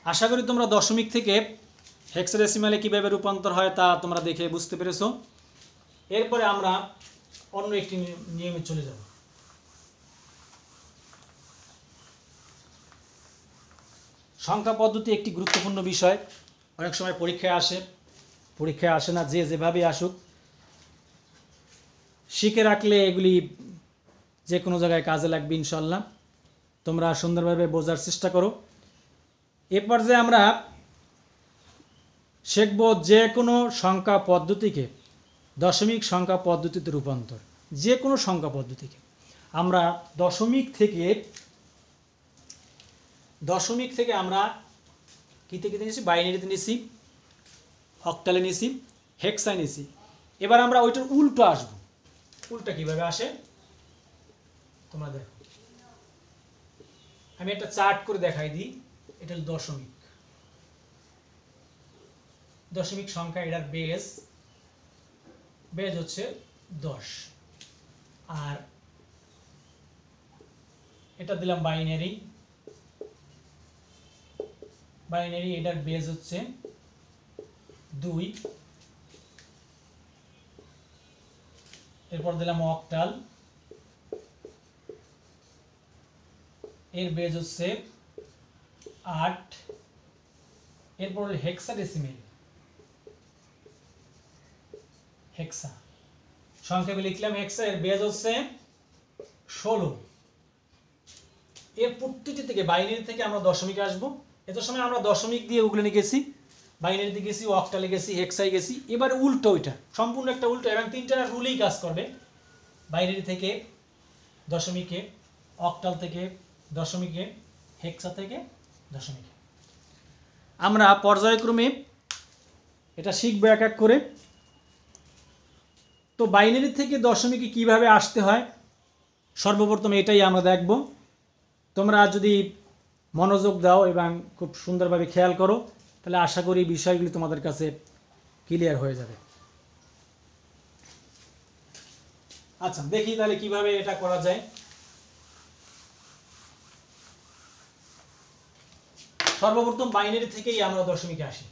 আশা করি তোমরা দশমিক থেকে হেক্সাডেসিমালে কিভাবে রূপান্তর হয় তা তোমরা দেখে বুঝতে পেরেছো। এরপরে আমরা অন্য একটি নিয়মে চলে যাব। সংখ্যা পদ্ধতি একটি গুরুত্বপূর্ণ বিষয়, অনেক সময় পরীক্ষায় আসে না, যে যেভাবে আসুক শিখে রাখলে এগুলি যে কোনো জায়গায় কাজে লাগবে ইনশাল্লাহ। তোমরা সুন্দরভাবে বোঝার চেষ্টা করো। এ পর্যায়ে আমরা শিখব যে কোনো সংখ্যা পদ্ধতিকে দশমিক সংখ্যা পদ্ধতিতে রূপান্তর। যে কোনো সংখ্যা পদ্ধতিকে আমরা দশমিক থেকে আমরা কীতে নিয়েছি, বাইনারিতে নিয়েছি, অক্টালে নিয়েছি, হেক্সায় নিয়েছি। এবার আমরা ওইটার উল্টো আসবো। উল্টা কিভাবে আসে তোমরা দেখো, আমি একটা চার্ট করে দেখাই দিই। এটা হল দশমিক সংখ্যা, এটার বেজ হচ্ছে 10, আর এটা দিলাম বাইনারি, এটার বেজ হচ্ছে 2, এরপর দিলাম অক্টাল, এর বেজ হচ্ছে 8, এরপর হেক্সাডেসিমেল, হেক্সা সংখ্যাকে লিখলাম হেক্সা, এর বেজ হচ্ছে 16। এর প্রত্যেকটি থেকে বাইনারি থেকে আমরা দশমিকে আসবো। এত সময় আমরা দশমিক দিয়ে ওগুলো নিয়ে গেছি, বাইনারিতে গেছি, অক্টালে গেছি, হেক্সায় গেছি। এবার উল্টো, ওইটা সম্পূর্ণ একটা উল্টো, এবং তিনটা রুলেই কাজ করবে। বাইনারি থেকে দশমিকে, অক্টাল থেকে দশমিকে, হেক্সা থেকে দশমিকে। আমরা পর্যায়ক্রমে এটা শিখবো এক এক করে। তো বাইনারি থেকে দশমিকে কিভাবে আসতে হয় সর্বপ্রথম এটাই আমরা দেখব। তোমরা যদি মনোযোগ দাও এবং খুব সুন্দরভাবে খেয়াল করো তাহলে আশা করি বিষয়গুলি তোমাদের কাছে ক্লিয়ার হয়ে যাবে। আচ্ছা, দেখি তাহলে কিভাবে এটা করা যায়। সর্বপ্রথম বাইনারি থেকেই আমরা দশমিকে আসি।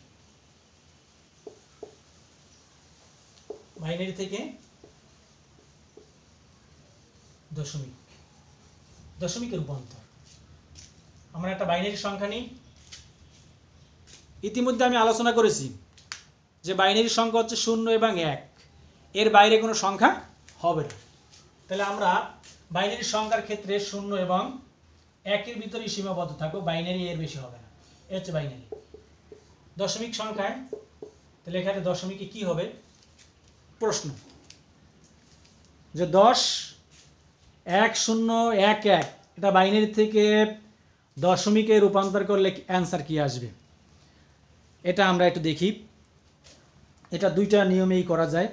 বাইনারি থেকে দশমিকের রূপান্তর। আমরা একটা বাইনারি সংখ্যা নিই। ইতিমধ্যে আমি আলোচনা করেছি যে বাইনারি সংখ্যা হচ্ছে 0 এবং 1, এর বাইরে কোনো সংখ্যা হবে না। তাহলে আমরা বাইনারি সংখ্যার ক্ষেত্রে 0 এবং 1-এর ভিতরেই সীমাবদ্ধ থাকবো, বাইনারি এর বেশি হবে না। এ হচ্ছে বাইনারি। দশমিক সংখ্যায় তাহলে এখানে দশমিকে কি হবে, প্রশ্ন যে 10 1 0 1 1, এটা বাইনারি থেকে দশমিকে রূপান্তর করলে অ্যান্সার কি আসবে, এটা আমরা একটু দেখি। এটা দুইটা নিয়মেই করা যায়।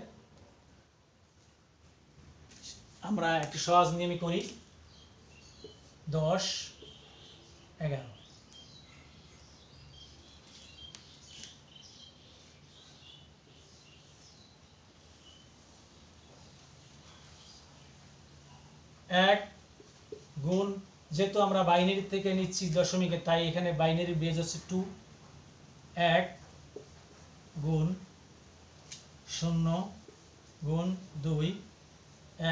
আমরা একটু সহজ নিয়মে করি। 10 11, এক গুণ, যেহেতু আমরা বাইনারি থেকে নিচ্ছি দশমিকে, তাই এখানে বাইনারি বেজ হচ্ছে 2, 1 গুণ 0 গুণ 2,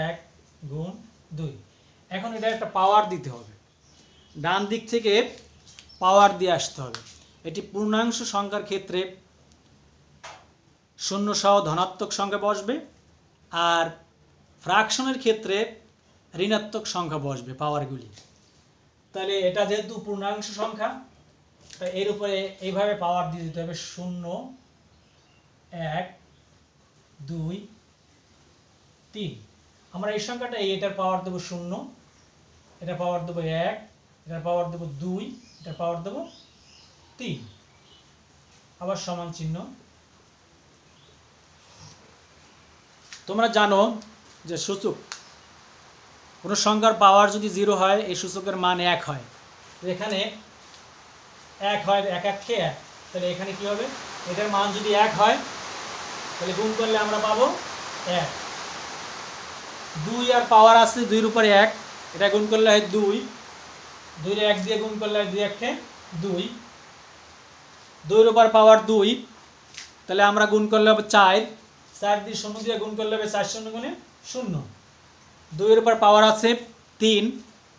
1 গুণ 2। এখন এটা একটা পাওয়ার দিতে হবে, ডান দিক থেকে পাওয়ার দিয়ে আসতে হবে। এটি পূর্ণাংশ সংখ্যার ক্ষেত্রে 0 সহ ধনাত্মক সংখ্যা বসবে, আর ফ্র্যাকশনের ক্ষেত্রে ঋণাত্মক সংখ্যা বসবে পাওয়ারগুলি। তাহলে এটা যেহেতু পূর্ণাংশ সংখ্যা, তাই এর উপরে এইভাবে পাওয়ার দিয়ে দিতে হবে 0 1 2 3। আমরা এই সংখ্যাটা এটার পাওয়ার দেবো 0, এটার পাওয়ার দেবো 1, এটার পাওয়ার দেবো 2, এটার পাওয়ার দেবো 3, আবার সমান চিহ্ন। তোমরা জানো যে সূচক কোনো সংখ্যার পাওয়ার যদি 0 হয় এই সূচকের মান 1 হয়। এখানে 1 হয়, 1 1 1, তাহলে এখানে কি হবে, এটার মান যদি 1 হয় তাহলে গুণ করলে আমরা পাবো 1। 2 আর পাওয়ার আছে 2 এর উপরে 1, এটা গুণ করলে হয় 2, 2 এর 1 দিয়ে গুণ করলে হয় 2 1 2, 2 এর উপর পাওয়ার 2, তাহলে আমরা গুণ করলে হবে 4, 4 দিয়ে 0 দিয়ে গুণ করলে হবে 4 0 গুণে 0। 2 এর উপর পাওয়ার আছে 3,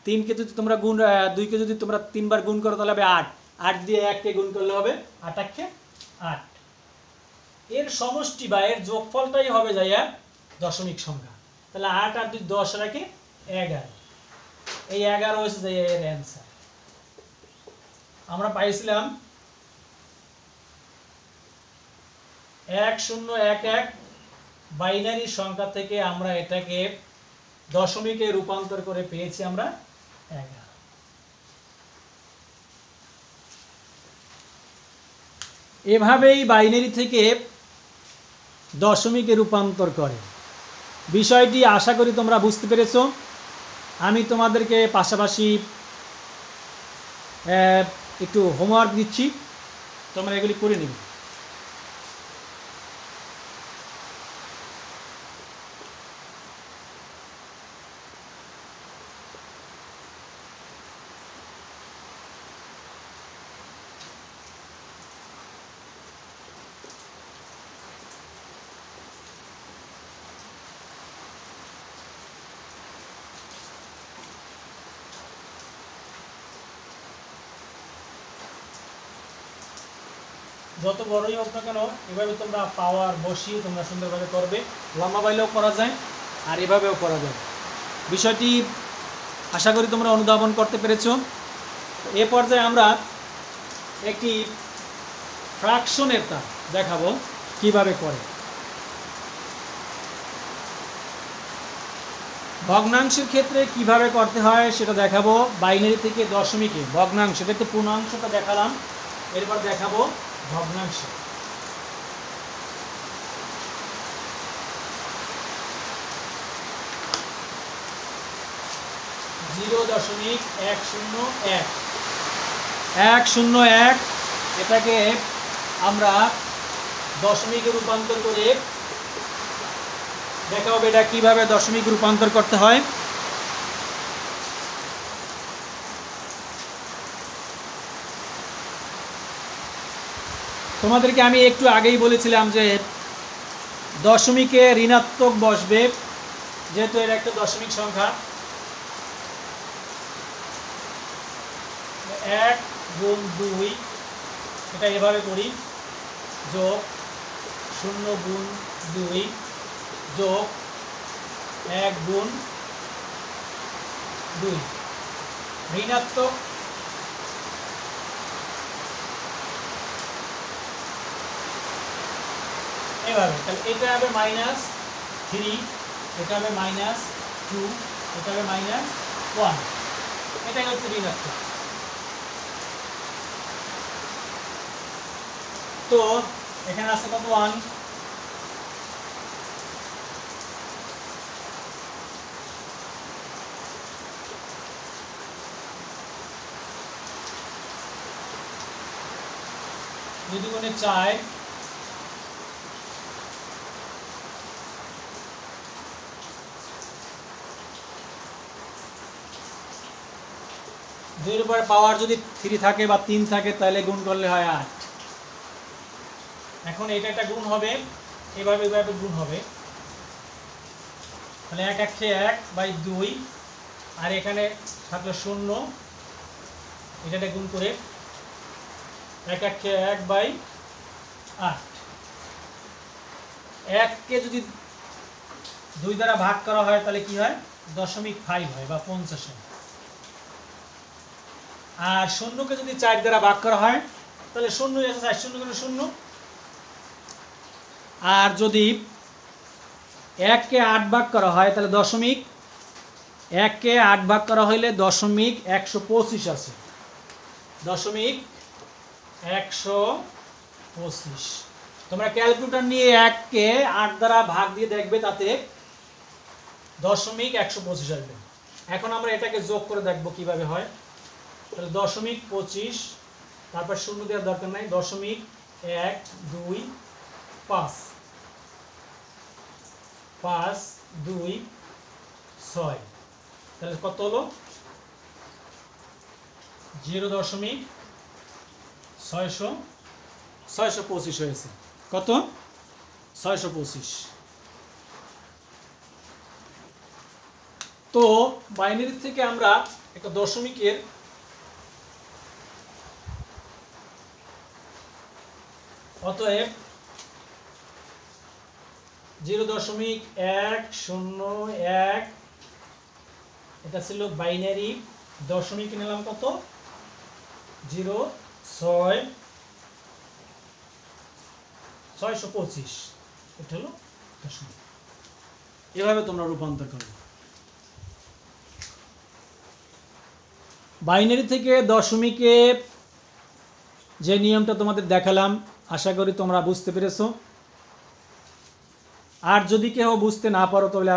3 কে যদি তোমরা গুণ 2 কে যদি তোমরা 3 বার গুণ করো তাহলে হবে 8, 8 দিয়ে 1 কে গুণ করলে হবে 8 1 8। এর সমষ্টি বা এর যোগফলটাই হবে যাইয়া দশমিক সংখ্যা। তাহলে 8 আর 2 10 রাখে 11, এই 11 হচ্ছে যে এর অ্যান্সার। আমরা পাইছিলাম 1011 বাইনারি সংখ্যা থেকে আমরা এটাকে দশমিকে রূপান্তর করে পেয়েছি আমরা 11। এভাবেই বাইনারি থেকে দশমিকে রূপান্তর করে। বিষয়টি আশা করি তোমরা বুঝতে পেরেছো। আমি তোমাদেরকে পাশাপাশি একটু হোমওয়ার্ক দিচ্ছি, তোমরা এগুলি করে নিবে। যত বড়ই হোক না কেন এভাবে তোমরা পাওয়ার বসিয়ে তোমরা সুন্দরভাবে করবে। লম্বা বাইলেও করা যায় আর এভাবেও করা যায়। বিষয়টি আশা করি তোমরা অনুধাবন করতে পেরেছো। এ পর্যায়ে আমরা একটি ফ্র্যাকশনের তা দেখাবো কিভাবে করে। ভগ্নাংশের ক্ষেত্রে কিভাবে করতে হয় সেটা দেখাবো। বাইনারি থেকে দশমিকে ভগ্নাংশ, এটা পূর্ণাংশটা দেখালাম, এরপর দেখাবো ভগ্নাংশ। জিরো দশমিক 101 101 এটাকে আমরা দশমিকে রূপান্তর করে দেখা হবে এটা কিভাবে দশমিক রূপান্তর করতে হয়। তোমাদেরকে আমি একটু আগেই বলেছিলাম যে দশমিকে ঋণাত্মক বসবে, যেহেতু এর একটা দশমিক সংখ্যা। 1 গুণ 2 এটা এভাবে করি, যোগ 0 গুণ 2 যোগ 1 গুণ 2 ঋণাত্মক এভাবে। তাহলে এটা হবে -3, এটা হবে -2, এটা হবে -1, এটাই হচ্ছে ঋণাত্মক। তো এখানে আছে কত 1, যদি গুণে 4, দুইয়ের উপরে পাওয়ার যদি 3 থাকে বা 3 থাকে তাহলে গুণ করলে হয় 8। এখন এটা একটা গুণ হবে, এভাবে এভাবে গুণ হবে। তাহলে 1 1 1/2 আর এখানে থাকলো 0, এটা গুণ করে 1 1 1/8। 1 কে যদি 2 দ্বারা ভাগ করা হয় তাহলে কি হয় 0.5 হয় বা 50 হয়। আর 0 কে যদি 4 দ্বারা ভাগ করা হয় তাহলে 0 আছে 4 0 গুণ 0। আর যদি 1 কে 8 ভাগ করা হয় তাহলে দশমিক, 1 কে 8 ভাগ করা হইলে দশমিক 125 আছে, দশমিক 125। তোমরা ক্যালকুলেটর নিয়ে 1 কে 8 দ্বারা ভাগ দিয়ে দেখবে, তাতে দশমিক 125 আসবে। এখন আমরা এটাকে যোগ করে দেখব কিভাবে হয়। তাহলে দশমিক 25, তারপর শূন্য দেওয়ার দরকার নাই, দশমিক 1 2 5, 5 2 6, তাহলে কত হলো 0.625 হয়েছে। কত? 625। তো বাইনারি থেকে আমরা একটা দশমিকের অতএব 0.101, এটা ছিল বাইনারি, দশমিক নিলাম কত 625, এটা হলো দশমিক। এভাবে তোমরা রূপান্তর করবে। বাইনারি থেকে দশমিকে যে নিয়মটা তোমাদের দেখালাম, আশা করি তোমরা বুঝতে পেরেছো। আর যদি কেউ বুঝতে না পারো তাহলে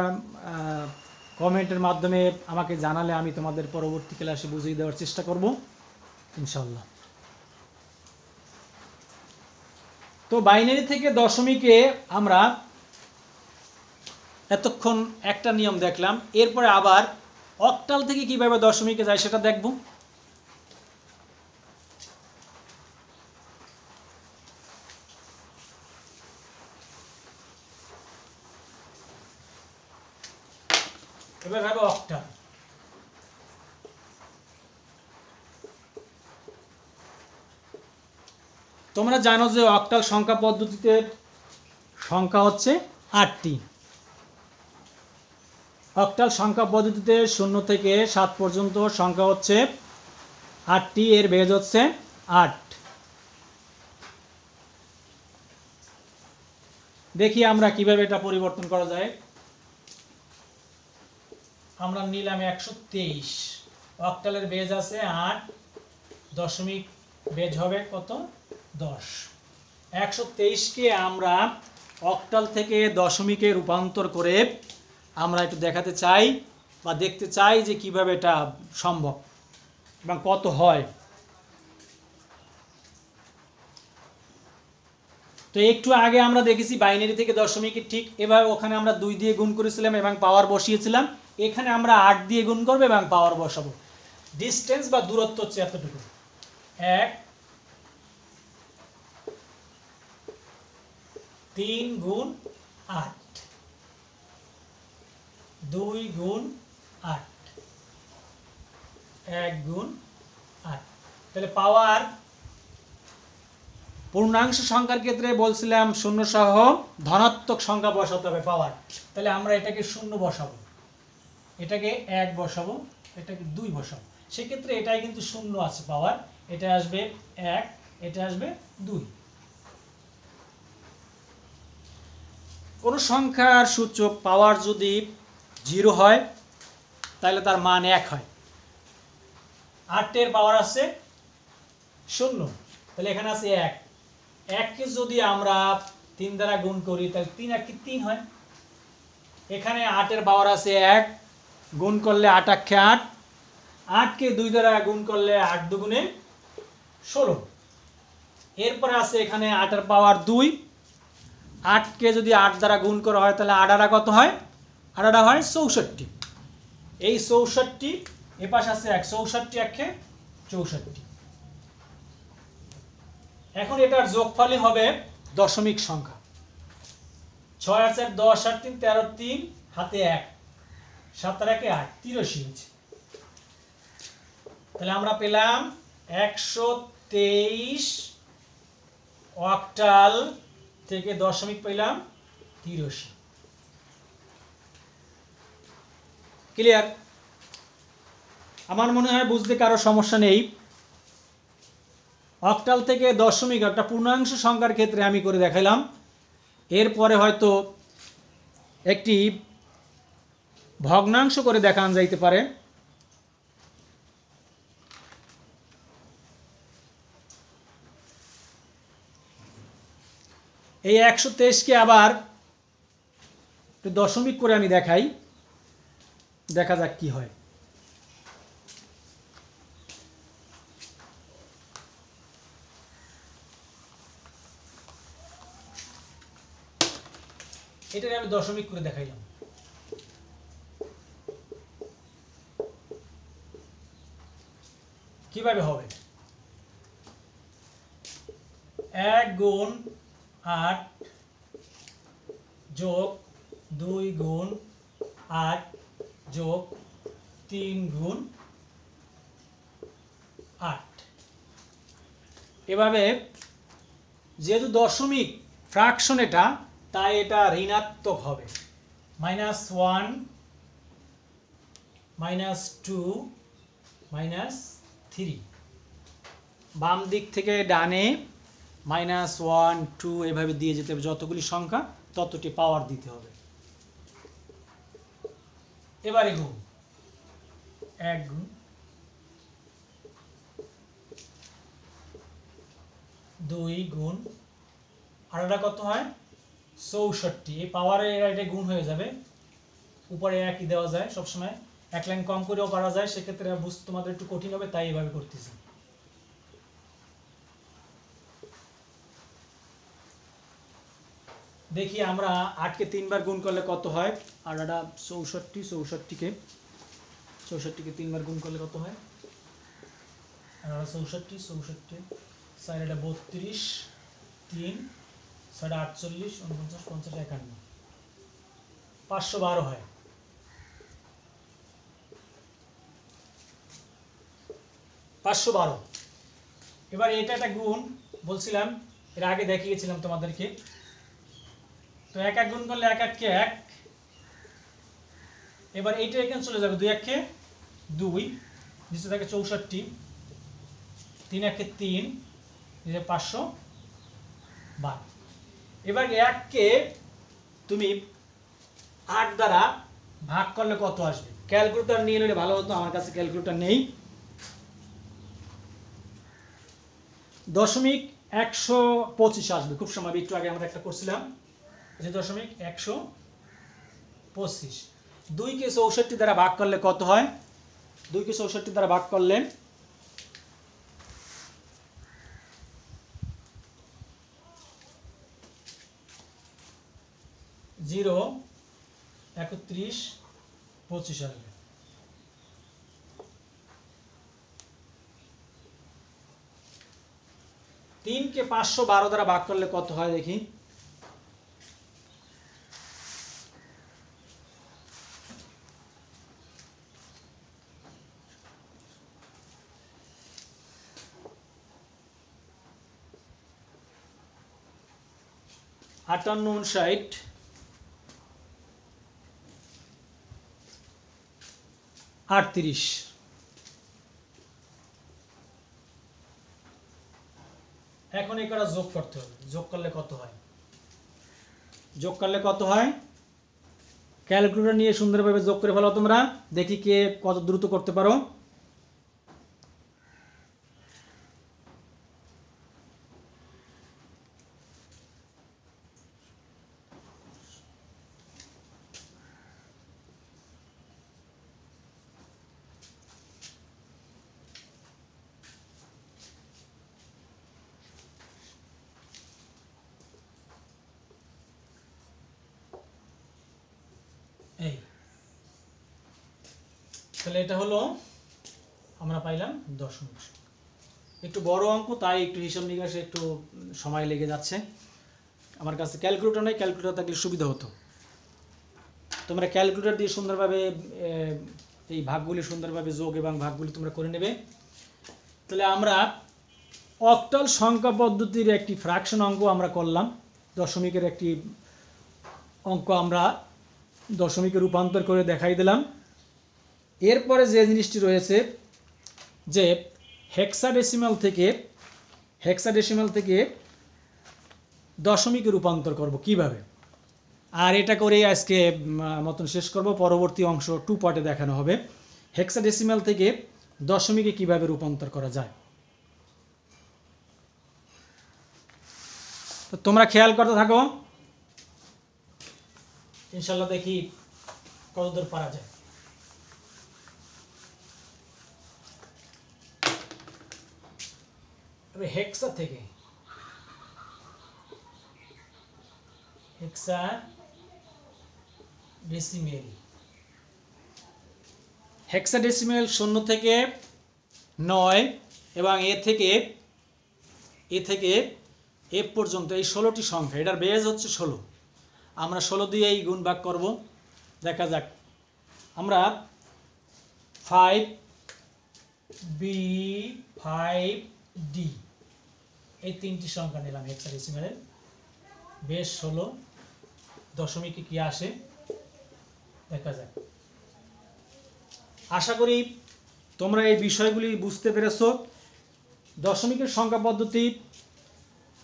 কমেন্টের মাধ্যমে আমাকে জানালে আমি তোমাদের পরবর্তী ক্লাসে বুঝিয়ে দেওয়ার চেষ্টা করব ইনশাল্লাহ। তো বাইনারি থেকে দশমিকে আমরা এতক্ষণ একটা নিয়ম দেখলাম, এরপরে আবার অক্টাল থেকে কিভাবে দশমিকে যায় সেটা দেখব। এবার ভাবো অক্টাল। তোমরা জানো যে অক্টাল সংখ্যা পদ্ধতিতে সংখ্যা হচ্ছে 8টি। অক্টাল সংখ্যা পদ্ধতিতে 0 থেকে 7 পর্যন্ত সংখ্যা হচ্ছে 8টি, এর বেজ হচ্ছে 8। দেখি আমরা কিভাবে এটা পরিবর্তন করা যায়। আমরা নিলাম 123, অক্টালের বেজ আছে 8, দশমিক বেজ হবে কত 10। 123কে আমরা অক্টাল থেকে দশমিকে রূপান্তর করে আমরা একটু দেখাতে চাই বা দেখতে চাই যে কিভাবে এটা সম্ভব এবং কত হয়। তো একটু আগে আমরা দেখেছি বাইনারি থেকে দশমিকে ঠিক এভাবে, ওখানে আমরা 2 দিয়ে গুণ করেছিলাম এবং পাওয়ার বসিয়েছিলাম। এখানে আমরা 8 দিয়ে গুণ করব এবং পাওয়ার বসাবো। ডিস্টেন্স বা দূরত্ব হচ্ছে এতটুকু, 1 3 গুণ 8, 2 গুণ 8, 1 গুণ 8। তাহলে পাওয়ার পূর্ণাংশ সংখ্যার ক্ষেত্রে বলছিলাম 0 সহ ধনাত্মক সংখ্যা বসাতে হবে পাওয়ার। তাহলে আমরা এটাকে 0 বসাবো, এটাকে 1 বসাবো, এটাকে 2 বসাবো। সেক্ষেত্রে এটাই কিন্তু 0 আছে পাওয়ার, এটা আসবে 1, এটা আসবে 2। কোন সংখ্যার সূচক পাওয়ার যদি 0 হয় তাহলে তার মান 1 হয়। 8 এর পাওয়ার আছে 0, তাহলে এখানে আছে 1। 1 কে যদি আমরা 3 দ্বারা গুণ করি তাহলে 3 1 3 হয়। এখানে 8 এর পাওয়ার আছে 1, গুণ করলে 8 8 8, 8 কে 2 দ্বারা গুণ করলে 8 দুগুণে 16। এরপরে আছে এখানে 8 এর পাওয়ার 2, 8 কে যদি 8 দ্বারা গুণ করা হয় তাহলে 8 8 কত হয়? 8 8 হয় 64। এই 64, এ পাশে আছে 1, 64 1 64। এখন এটার যোগফলই হবে দশমিক সংখ্যা। 6 8 4 10 8 3 13 3 হাতে 1, 7 আর 1 8, 83 হয়েছে। তাহলে আমরা পেলাম 123 অক্টাল থেকে দশমিক পেলাম 83। ক্লিয়ার? আমার মনে হয় বুঝতে কারো সমস্যা নেই। অক্টাল থেকে দশমিক একটা পূর্ণাংশ সংখ্যার ক্ষেত্রে আমি করে দেখালাম। এরপরে হয়তো একটি ভগ্নাংশ করে দেখান যাইতে পারে। এই 123কে আবার দশমিক করে আমি দেখাই, দেখা যাক কি হয়। এটাকে আমি দশমিক করে দেখাইলাম। কিভাবে হবে? 1 গুণ 8 যোগ 2 গুণ 8 যোগ 3 গুণ 8। এভাবে যেহেতু দশমিক ফ্র্যাকশন এটা, তাই এটা ঋণাত্মক হবে। -1 -2 -3, বাম দিক থেকে ডানে -1 2 এভাবে দিয়ে যেতে হবে। যতগুলি সংখ্যা ততটি পাওয়ার দিতে হবে। এবারে গুণ 1 গুণ 2 গুণ, আর এটা কত হয় 64। এই পাওয়ারে এটা গুণ হয়ে যাবে, উপরে একই দেওয়া যায় সবসময়, এক লাইন কম করেও পারা যায়, সেক্ষেত্রে বুঝতে তোমাদের একটু কঠিন হবে, তাই এভাবে করতেছি। দেখি আমরা 8কে 3 বার গুণ করলে কত হয়। আর এটা 64কে 3 বার গুণ করলে কত হয়? আর 64 স্যার এটা 32 3 সাড়ে 48 49 50 51 512 হয়। এবার এটা একটা গুণ বলছিলাম, এর আগে দেখিয়েছিলাম তোমাদেরকে। তো 1 1 গুণ করলে 1 1 কে 1, এবার এইটা এখানে চলে যাবে, 2 1 কে 2, নিচে থাকে 64, 3 1 কে 3, নিচে 512। এবার 1 কে তুমি 8 দ্বারা ভাগ করলে কত আসবে? ক্যালকুলেটর নিয়ে নিলে ভালো হতো, আমার কাছে ক্যালকুলেটর নেই। 125 আসবে খুব সম্ভব। একটু আগে আমরা একটা করছিলাম যে 125। 2কে 64 দ্বারা ভাগ করলে কত হয়? 2কে 64 দ্বারা ভাগ করলে 0 31 25 আসবে। 3কে 512 দ্বারা ভাগ করলে কত হয় দেখি? 58 59 38। এখন এই করা যোগ করতে হবে। যোগ করলে কত হয়? ক্যালকুলেটর নিয়ে সুন্দরভাবে যোগ করে ফেলো তোমরা, দেখি কে কত দ্রুত করতে পারো। এই তাহলে এটা হলো আমরা পাইলাম দশমিক। একটু বড় অঙ্ক, তাই একটু হিসাব নিকাশে একটু সময় লেগে যাচ্ছে। আমার কাছে ক্যালকুলেটর নেই, ক্যালকুলেটর থাকলে সুবিধা হতো। তোমরা ক্যালকুলেটর দিয়ে সুন্দরভাবে এই ভাগগুলি সুন্দরভাবে যোগ এবং ভাগগুলি তোমরা করে নেবে। তাহলে আমরা অক্টাল সংখ্যা পদ্ধতির একটি ফ্র্যাকশন অঙ্ক আমরা করলাম। দশমিকের একটি অঙ্ক আমরা দশমিকে রূপান্তর করে দেখাই দিলাম। এরপরে যে জিনিসটি রয়েছে যে হেক্সাডেসিমাল থেকে দশমিকে রূপান্তর করব কিভাবে। আর এটা করেই আজকে মতন শেষ করব। পরবর্তী অংশ 2 পার্টে দেখানো হবে হেক্সাডেসিমাল থেকে দশমিকে কিভাবে রূপান্তর করা যায়। তো তোমরা খেয়াল করতে থাকো, ইনশাল্লাহ দেখি কতদূর পারা যায়। তবে হেক্সা থেকে হেক্সাডেসিমেল 0 থেকে 9 এবং এ থেকে এফ পর্যন্ত এই 16টি সংখ্যা, এটার বেজ হচ্ছে 16। আমরা 16 দিয়ে এই গুণ ভাগ করব। দেখা যাক, আমরা 5b 5d এই 3টি সংখ্যা নিলাম হেক্সাডেসিমেলের, বেশ 16। দশমিকে কি আসে দেখা যাক। আশা করি তোমরা এই বিষয়গুলি বুঝতে পেরেছো। দশমিকের সংখ্যা পদ্ধতি,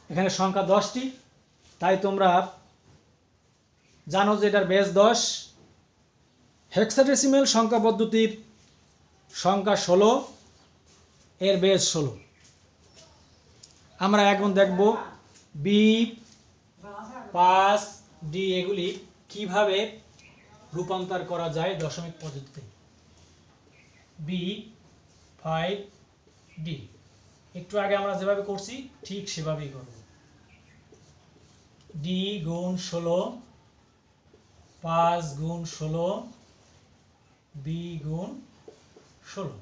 এখানে সংখ্যা 10টি, তাই তোমরা জানো যে এটার বেস 10। হেক্সাডেসিমেল সংখ্যা পদ্ধতির সংখ্যা 16, এর বেস 16। আমরা এখন দেখব বি 5d এগুলি কিভাবে রূপান্তর করা যায় দশমিক পদ্ধতিতে। বি 5d একটু আগে আমরা যেভাবে করছি ঠিক সেভাবেই করব। ডি গুণ 16, 5 গুণ 16, বি গুণ 16।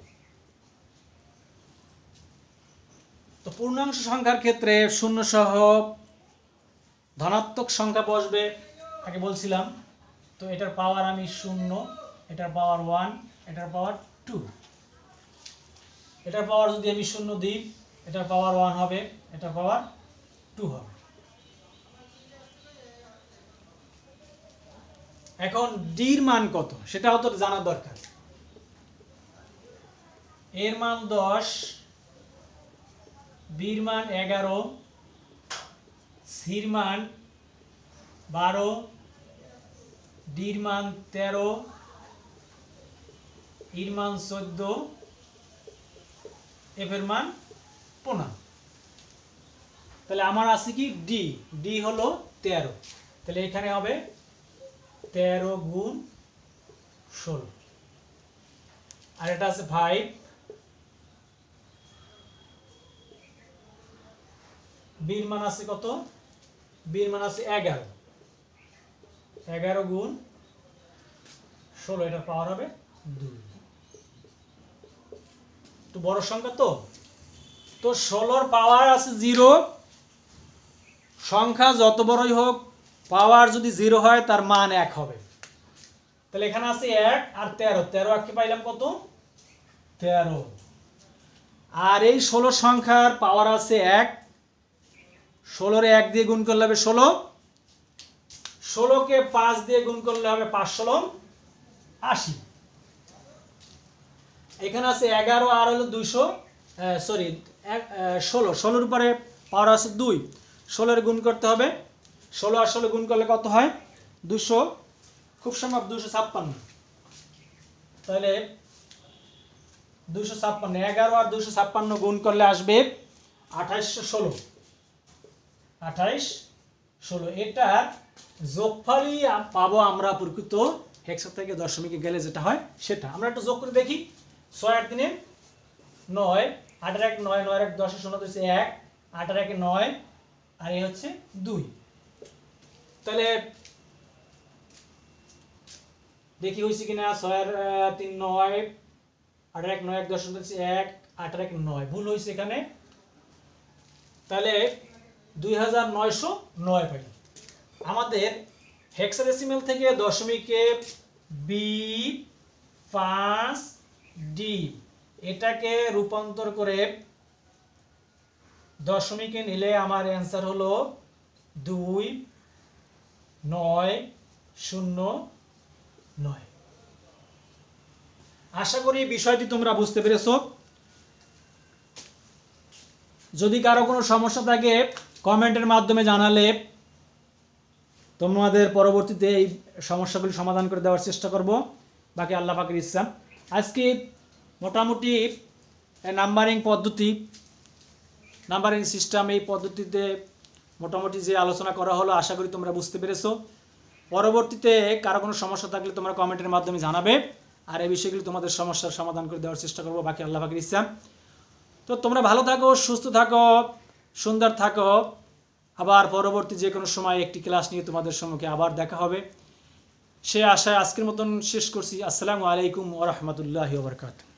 তো পূর্ণাংশ সংখ্যার ক্ষেত্রে শূন্য সহ ধনাত্মক সংখ্যা বসবে, আগে বলছিলাম। তো এটার পাওয়ার আমি 0, এটার পাওয়ার 1, এটার পাওয়ার 2। এটার পাওয়ার যদি আমি 0 দিই, এটার পাওয়ার 1 হবে, এটার পাওয়ার 2 হবে। এখন ডির মান কত সেটাও তো জানা দরকার। এর মান 10, বির মান 11, সির মান 12, ডির মান 13, ইর মান 14, এফ এর মান 15। তাহলে আমার আছে কি ডি হলো 13। তাহলে এখানে হবে 13 গুণ 16। আর এটা আছে 5, বির মান আছে কত? বির মান আছে 11, 11 গুণ 16, এটা পাওয়ার হবে 2। তো বড় সংখ্যা তো 16 পাওয়ার আছে 0। সংখ্যা যত বড়ই হোক, পাওয়ার যদি 0 হয় তার মান 1 হবে। তাহলে এখানে আছে 1 আর 13, 13 কে পাইলাম কত? 13। আর এই 16 সংখ্যার পাওয়ার আছে 1, 16 এ 1 দিয়ে গুণ করলে হবে 16, 16 কে 5 দিয়ে গুণ করলে হবে 5 16 80। এখানে আছে 11 আর হলো 200, সরি 16 এর উপরে পাওয়ার আছে 2, 16 এর গুণ করতে হবে। 16 আর 16 গুণ করলে কত হয়? 200, খুব সম্ভব 256। তাহলে 256, 11 আর 256 গুণ করলে আসবে 2816। 2816 এটা যোগফলই পাবো আমরা প্রকৃত হেক্সা থেকে দশমিকে গেলে যেটা হয় সেটা। আমরা একটু যোগ করে দেখি। 6 8 3 9, 8 আর 1 9, 9 আর 1 10, 0 হচ্ছে 1, 8 আর 1 9, আর এই হচ্ছে 2। তাহলে দেখি হইছে কিনা। 6 আর 3 9, 8 আর 1 9, 1 10 হচ্ছে 1, 8 আর 1 9, ভুল হইছে এখানে। তাহলে 2909 পাই। আমাদের হেক্সাডেসিমেল থেকে দশমিকে বি 5d এটাকে রূপান্তর করে দশমিকে নিলে আমার অ্যান্সার হলো 2909। আশা করি বিষয়টি তোমরা বুঝতে পেরেছো। যদি কারো কোনো সমস্যা থাকে কমেন্টের মাধ্যমে জানালে তোমাদের পরবর্তীতে এই সমস্যাগুলি সমাধান করে দেওয়ার চেষ্টা করব, বাকি আল্লাহ পাকের ইচ্ছা। আজকে মোটামুটি নাম্বারিং সিস্টেম এই পদ্ধতিতে মোটামুটি যে আলোচনা করা হলো আশা করি তোমরা বুঝতে পেরেছো। পরবর্তীতে কারো কোনো সমস্যা থাকলে তোমরা কমেন্টের মাধ্যমে জানাবে, আর এই বিষয়গুলি তোমাদের সমস্যার সমাধান করে দেওয়ার চেষ্টা করবো, বাকি আল্লাহ পাকের ইচ্ছা। তো তোমরা ভালো থাকো, সুস্থ থাকো, সুন্দর থাকো। আবার পরবর্তী যে কোনো সময় একটি ক্লাস নিয়ে তোমাদের সম্মুখে আবার দেখা হবে, সে আশায় আজকের মতন শেষ করছি। আসসালামু আলাইকুম ওয়া রাহমাতুল্লাহি ওয়া বারাকাতুহু।